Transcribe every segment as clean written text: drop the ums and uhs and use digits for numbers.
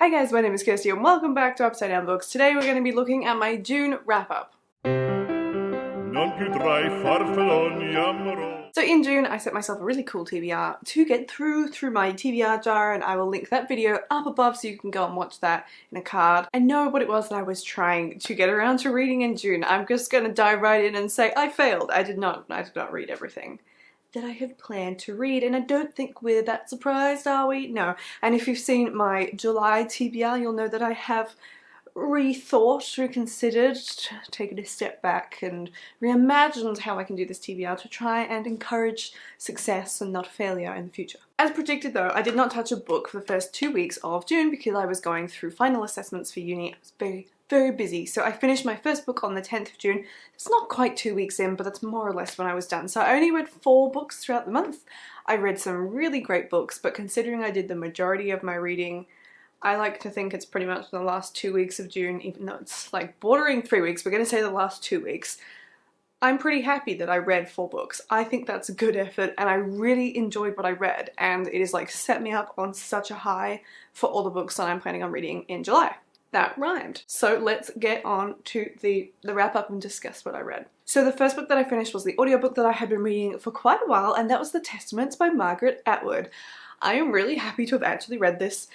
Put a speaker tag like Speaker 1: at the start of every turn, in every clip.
Speaker 1: Hi guys, my name is Kirsty and welcome back to Upside Down Books. Today we're going to be looking at my June wrap-up. So in June, I set myself a really cool TBR to get through my TBR jar, and I will link that video up above so you can go and watch that in a card and know what it was that I was trying to get around to reading in June. I'm just going to dive right in and say I failed. I did not read everything that I had planned to read, and I don't think we're that surprised, are we? No. And if you've seen my July TBR, you'll know that I have rethought, reconsidered, taken a step back and reimagined how I can do this TBR to try and encourage success and not failure in the future. As predicted though, I did not touch a book for the first 2 weeks of June because I was going through final assessments for uni. I was very busy. So I finished my first book on the 10th of June. It's not quite 2 weeks in, but that's more or less when I was done. So I only read 4 books throughout the month. I read some really great books, but considering I did the majority of my reading, I like to think it's pretty much the last 2 weeks of June, even though it's like bordering 3 weeks. We're going to say the last 2 weeks. I'm pretty happy that I read 4 books. I think that's a good effort and I really enjoyed what I read, and it has like set me up on such a high for all the books that I'm planning on reading in July. That rhymed. So let's get on to the wrap up and discuss what I read. So the first book that I finished was the audiobook that I had been reading for quite a while, and that was The Testaments by Margaret Atwood. I am really happy to have actually read this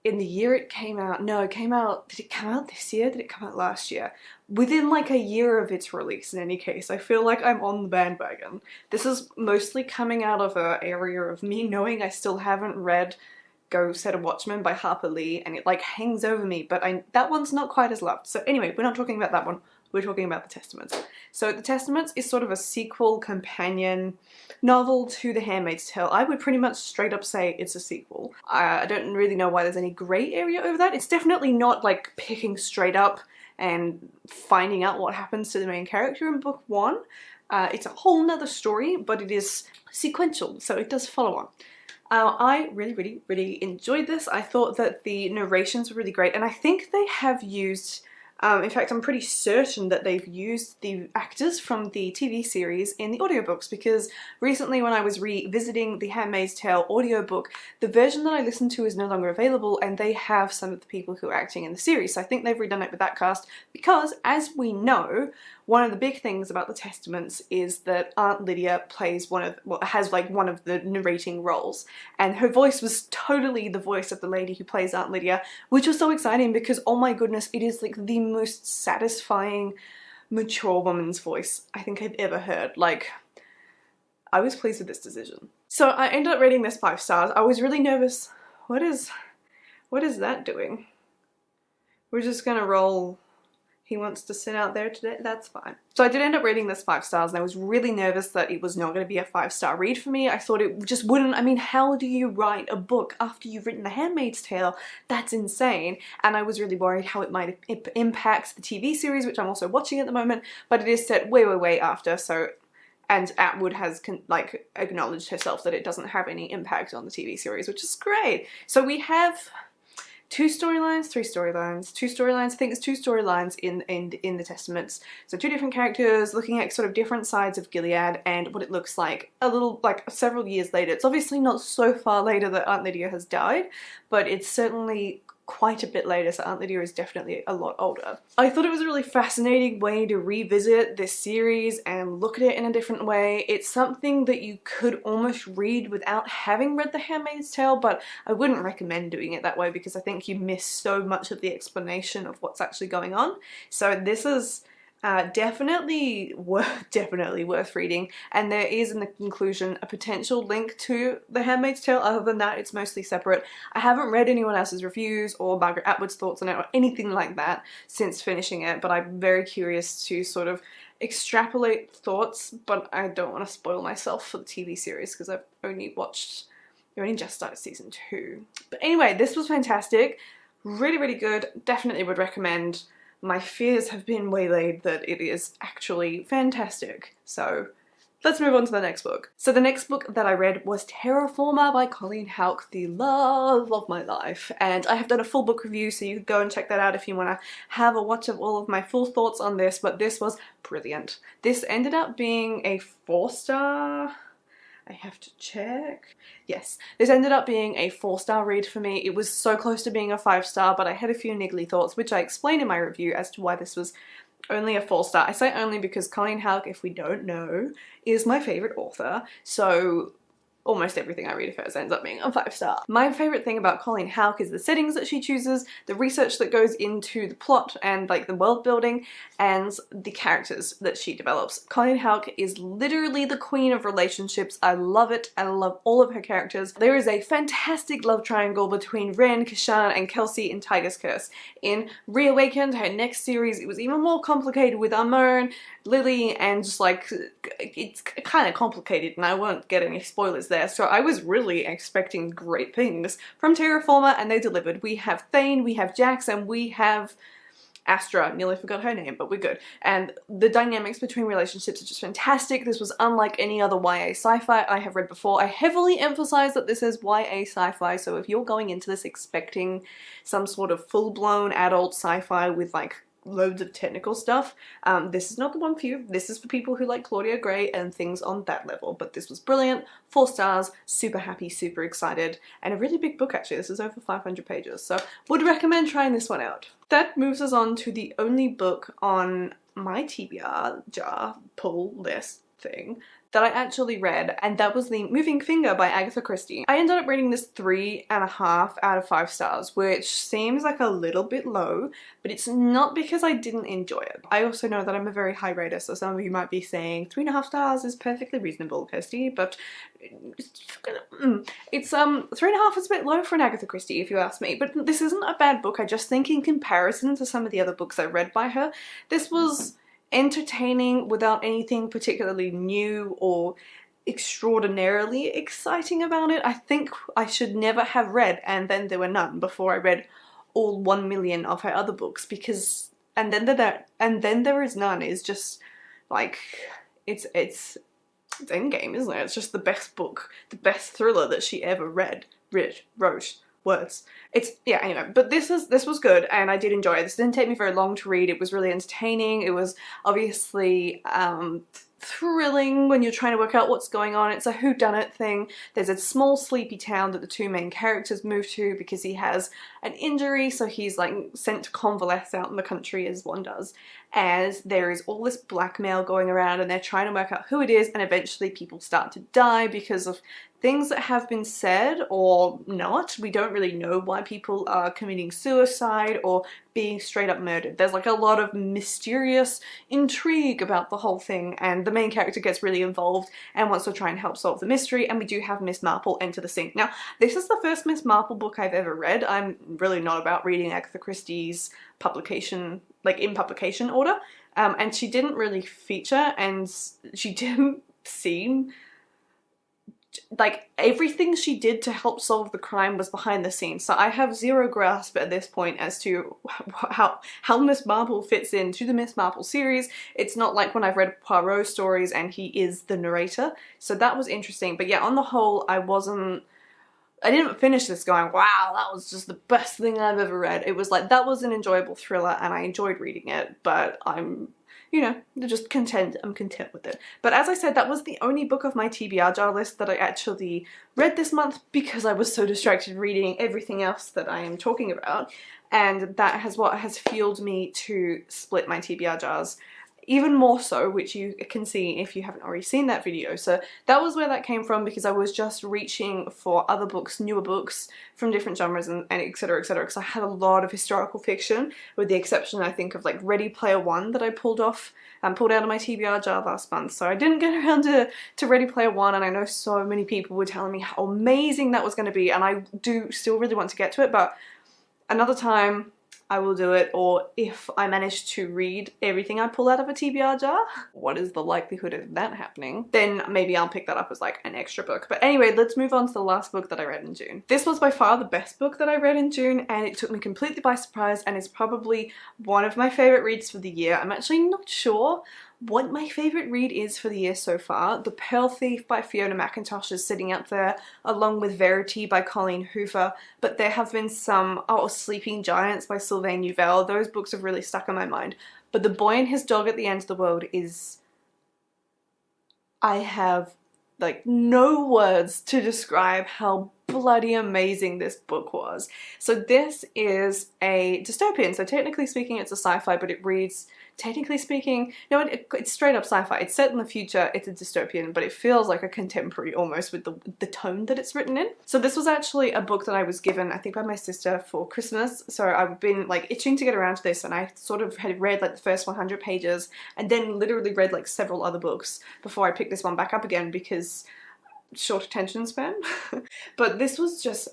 Speaker 1: in the year it came out. No, it came out, did it come out this year? Did it come out last year? Within like a year of its release in any case. I feel like I'm on the bandwagon. This is mostly coming out of an area of me knowing I still haven't read Go Set a Watchman by Harper Lee, and it like hangs over me, but that one's not quite as loved. So anyway, we're not talking about that one. We're talking about The Testaments. So The Testaments is sort of a sequel companion novel to The Handmaid's Tale. I would pretty much straight up say it's a sequel. I don't really know why there's any grey area over that. It's definitely not like picking straight up and finding out what happens to the main character in book 1. It's a whole nother story, but it is sequential, so it does follow on. I really enjoyed this. I thought that the narrations were really great, and I think they have used, in fact I'm pretty certain that they've used the actors from the TV series in the audiobooks, because recently when I was revisiting the Handmaid's Tale audiobook, the version that I listened to is no longer available, and they have some of the people who are acting in the series. So I think they've redone it with that cast because, as we know, one of the big things about The Testaments is that Aunt Lydia plays has like one of the narrating roles, and her voice was totally the voice of the lady who plays Aunt Lydia, which was so exciting because, oh my goodness, it is like the most satisfying mature woman's voice I think I've ever heard. Like, I was pleased with this decision. So I ended up rating this 5 stars. I was really nervous. What is that doing? We're just gonna roll. He wants to sit out there today, that's fine. So I did end up rating this 5 stars, and I was really nervous that it was not going to be a 5-star read for me. I thought it just wouldn't. I mean, how do you write a book after you've written The Handmaid's Tale? That's insane. And I was really worried how it might impact the TV series, which I'm also watching at the moment, but it is set way after, so, and Atwood has like acknowledged herself that it doesn't have any impact on the TV series, which is great. So we have 2 storylines, 3 storylines, 2 storylines. I think there's 2 storylines in The Testaments. So 2 different characters looking at sort of different sides of Gilead and what it looks like a little, like several years later. It's obviously not so far later that Aunt Lydia has died, but it's certainly quite a bit later, so Aunt Lydia is definitely a lot older. I thought it was a really fascinating way to revisit this series and look at it in a different way. It's something that you could almost read without having read The Handmaid's Tale, but I wouldn't recommend doing it that way because I think you miss so much of the explanation of what's actually going on. So this is definitely worth reading, and there is in the conclusion a potential link to The Handmaid's Tale. Other than that, it's mostly separate. I haven't read anyone else's reviews or Margaret Atwood's thoughts on it or anything like that since finishing it, but I'm very curious to sort of extrapolate thoughts, but I don't want to spoil myself for the TV series because I've only just started season 2. But anyway, this was fantastic. Really good. Definitely would recommend. My fears have been waylaid that it is actually fantastic. So let's move on to the next book. So the next book that I read was Terraformer by Colleen Houck, the love of my life. And I have done a full book review, so you can go and check that out if you want to have a watch of all of my full thoughts on this, but this was brilliant. This ended up being a 4-star I have to check. Yes, this ended up being a 4-star read for me. It was so close to being a 5-star, but I had a few niggly thoughts, which I explained in my review as to why this was only a 4-star. I say only because Colleen Houck, if we don't know, is my favourite author, so almost everything I read of hers ends up being a 5-star. My favourite thing about Colleen Houck is the settings that she chooses, the research that goes into the plot and like the world building, and the characters that she develops. Colleen Houck is literally the queen of relationships. I love it. I love all of her characters. There is a fantastic love triangle between Ren, Kashan, and Kelsey in Tiger's Curse. In Reawakened, her next series, it was even more complicated with Amon, Lily, and just like, it's kind of complicated, and I won't get any spoilers there, so I was really expecting great things from Terraformer, and they delivered. We have Thane, we have Jax, and we have Astra. Nearly forgot her name, but we're good. And the dynamics between relationships are just fantastic. This was unlike any other YA sci-fi I have read before. I heavily emphasize that this is YA sci-fi, so if you're going into this expecting some sort of full-blown adult sci-fi with like loads of technical stuff, this is not the one for you. This is for people who like Claudia Gray and things on that level. But this was brilliant, 4 stars, super happy, super excited, and a really big book actually. This is over 500 pages, so would recommend trying this one out. That moves us on to the only book on my TBR jar pull list thing that I actually read, and that was The Moving Finger by Agatha Christie. I ended up rating this 3.5 out of 5 stars, which seems like a little bit low, but it's not because I didn't enjoy it. I also know that I'm a very high rater, so some of you might be saying 3.5 stars is perfectly reasonable, Kirsty, but it's 3.5 is a bit low for an Agatha Christie if you ask me, but this isn't a bad book. I just think in comparison to some of the other books I read by her, this was entertaining without anything particularly new or extraordinarily exciting about it. I think I should never have read And Then There Were None before I read all 1 million of her other books, because And Then There Is None is just like, it's endgame, isn't it? It's just the best book, the best thriller that she ever wrote. Words. Yeah, anyway, but this was good and I did enjoy it. This didn't take me very long to read. It was really entertaining. It was obviously thrilling when you're trying to work out what's going on. It's a whodunit thing. There's a small sleepy town that the two main characters move to because he has an injury, so he's like sent to convalesce out in the country as one does. As there is all this blackmail going around and they're trying to work out who it is, and eventually people start to die because of things that have been said or not. We don't really know why people are committing suicide or being straight up murdered. There's like a lot of mysterious intrigue about the whole thing, and the main character gets really involved and wants to try and help solve the mystery, and we do have Miss Marple enter the scene. Now, this is the first Miss Marple book I've ever read. I'm really not about reading Agatha Christie's publication, like in publication order, and she didn't really feature, and she didn't seem like everything she did to help solve the crime was behind the scenes, so I have zero grasp at this point as to how Miss Marple fits into the Miss Marple series. It's not like when I've read Poirot stories and he is the narrator, so that was interesting. But yeah, on the whole, I didn't finish this going, wow, that was just the best thing I've ever read. It was like, that was an enjoyable thriller and I enjoyed reading it, but I'm, you know, just content. I'm content with it. But as I said, that was the only book of my TBR jar list that I actually read this month because I was so distracted reading everything else that I am talking about. And that has what has fueled me to split my TBR jars even more so, which you can see if you haven't already seen that video. So that was where that came from, because I was just reaching for other books, newer books from different genres and etc, etc, because I had a lot of historical fiction, with the exception I think of like Ready Player One that I pulled out of my TBR jar last month. So I didn't get around to Ready Player One, and I know so many people were telling me how amazing that was going to be, and I do still really want to get to it, but another time I will do it, or if I manage to read everything I pull out of a TBR jar, what is the likelihood of that happening, then maybe I'll pick that up as like an extra book. But anyway, let's move on to the last book that I read in June. This was by far the best book that I read in June, and it took me completely by surprise, and is probably one of my favourite reads for the year. I'm actually not sure what my favourite read is for the year so far. The Pearl Thief by Fiona McIntosh is sitting up there, along with Verity by Colleen Hoover, but there have been some, Sleeping Giants by Sylvain Neuvel. Those books have really stuck in my mind. But The Boy and His Dog at the End of the World is... I have like no words to describe how bloody amazing this book was. So this is a dystopian, so technically speaking it's a sci-fi, but it reads, technically speaking, no, it's straight up sci-fi. It's set in the future, it's a dystopian, but it feels like a contemporary almost with the tone that it's written in. So this was actually a book that I was given, I think by my sister for Christmas, so I've been like itching to get around to this, and I sort of had read like the first 100 pages and then literally read like several other books before I picked this one back up again because short attention span. But this was just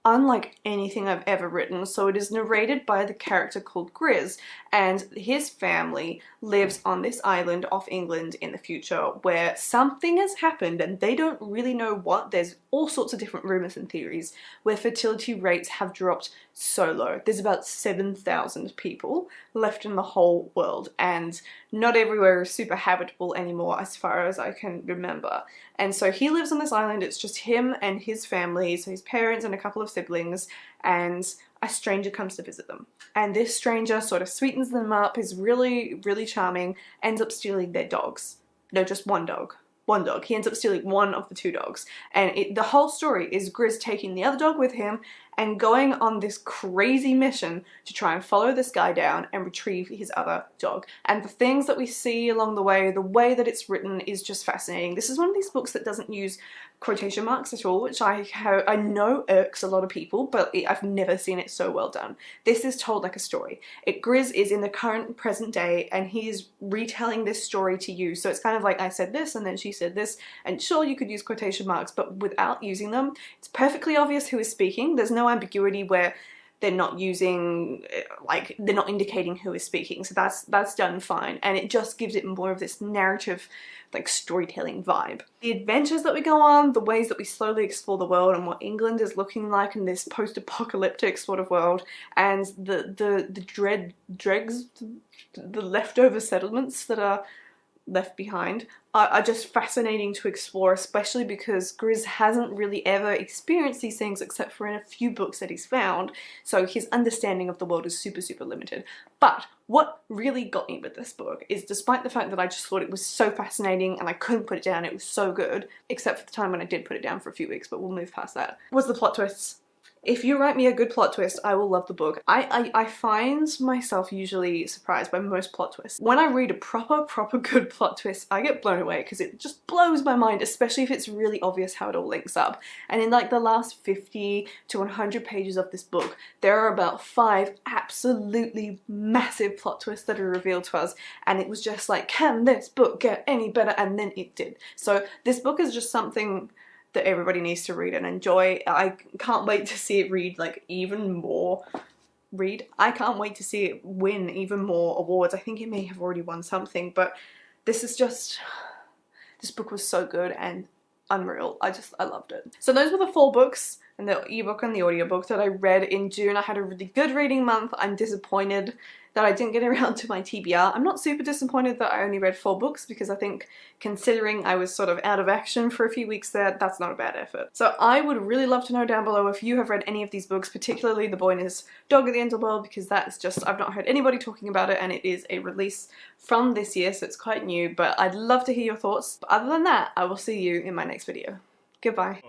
Speaker 1: unlike anything I've ever written. So it is narrated by the character called Grizz, and his family lives on this island off England in the future where something has happened and they don't really know what. There's all sorts of different rumors and theories where fertility rates have dropped so low. There's about 7,000 people left in the whole world, and not everywhere is super habitable anymore as far as I can remember. And so he lives on this island. It's just him and his family, so his parents and a couple of siblings, and a stranger comes to visit them. And this stranger sort of sweetens them up, is really, really charming, ends up stealing their dogs. No, just one dog. One dog. He ends up stealing one of the two dogs. And the whole story is Grizz taking the other dog with him and going on this crazy mission to try and follow this guy down and retrieve his other dog. And the things that we see along the way that it's written is just fascinating. This is one of these books that doesn't use quotation marks at all, which I know irks a lot of people, but I've never seen it so well done. This is told like a story. Grizz is in the current present day and he is retelling this story to you. So it's kind of like I said this and then she said this, and sure you could use quotation marks, but without using them, it's perfectly obvious who is speaking. There's no ambiguity where they're not using, like, they're not indicating who is speaking, so that's done fine, and it just gives it more of this narrative, like, storytelling vibe. The adventures that we go on, the ways that we slowly explore the world and what England is looking like in this post-apocalyptic sort of world, and the leftover settlements that are left behind are just fascinating to explore, especially because Grizz hasn't really ever experienced these things except for in a few books that he's found, so his understanding of the world is super, super limited. But what really got me with this book is, despite the fact that I just thought it was so fascinating and I couldn't put it down, it was so good, except for the time when I did put it down for a few weeks, but we'll move past that, was the plot twists. If you write me a good plot twist, I will love the book. I find myself usually surprised by most plot twists. When I read a proper good plot twist, I get blown away because it just blows my mind, especially if it's really obvious how it all links up. And in like the last 50 to 100 pages of this book, there are about 5 absolutely massive plot twists that are revealed to us, and it was just like, can this book get any better? And then it did. So this book is just something that everybody needs to read and enjoy. I can't wait to see it read like even more. I can't wait to see it win even more awards. I think it may have already won something, but this book was so good and unreal. I loved it. So those were the 4 books and the ebook and the audiobook that I read in June. I had a really good reading month. I'm disappointed that I didn't get around to my TBR. I'm not super disappointed that I only read 4 books because I think, considering I was sort of out of action for a few weeks there, that's not a bad effort. So I would really love to know down below if you have read any of these books, particularly The Boy and His Dog at the End of the World, because that's just, I've not heard anybody talking about it, and it is a release from this year, so it's quite new, but I'd love to hear your thoughts. But other than that, I will see you in my next video. Goodbye.